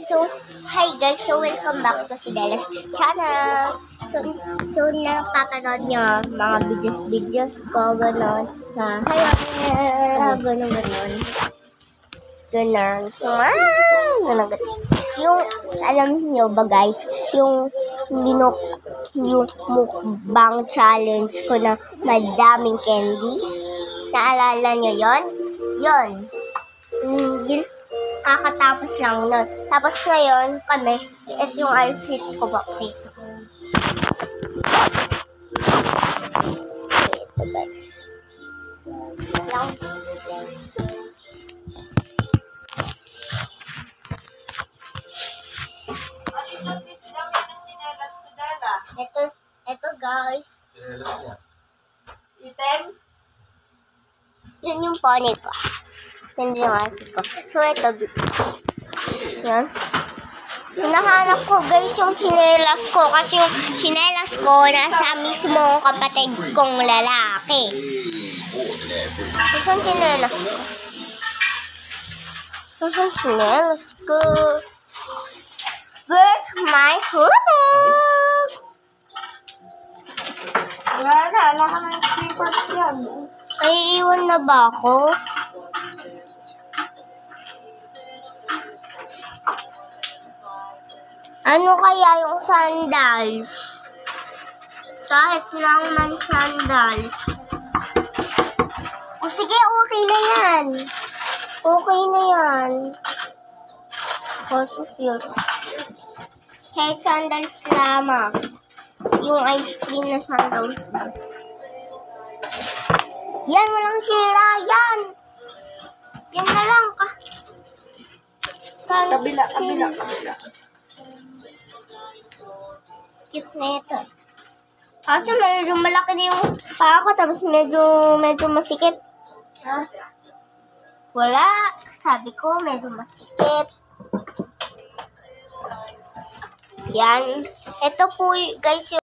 So, hi guys. So, welcome back to Sidelas channel. So napapanood nyo mga videos ko, gano'n. Gano'n. So, gano'n. Yung, alam nyo ba guys, yung mukbang challenge ko na madaming candy. Naalala nyo yon? Yun. Kakatapos lang nun. Tapos ngayon, kami, ito yung outfit ko ba? Ito guys. Lang. Ito guys. Item? Yun yung pony ko. Yun yung outfit ko. So, ito. Yan. Hinahanap ko guys yung chinelas ko. Kasi yung chinelas ko nasa mismo kapatid kong lalaki. Ito yung chinelas ko. Ito yung chinelas ko. Where's my hoodie? Wala na. Alam ka ng slippers yan. Ay, iwan na ba ako? Ano kaya yung sandals? Kahit lang man sandals. O sige, okay na yan. Okay na yan. Also feel. Kahit sandals lamang. Yung ice cream na sandals lang. Yan, walang sira yan. Yan na lang ka. Kabila. Cute na ito. Kaso medyo malaki na yung paa ko, tapos medyo masikip. Ha? Wala. Sabi ko, medyo masikip. Yan. Ito po guys yung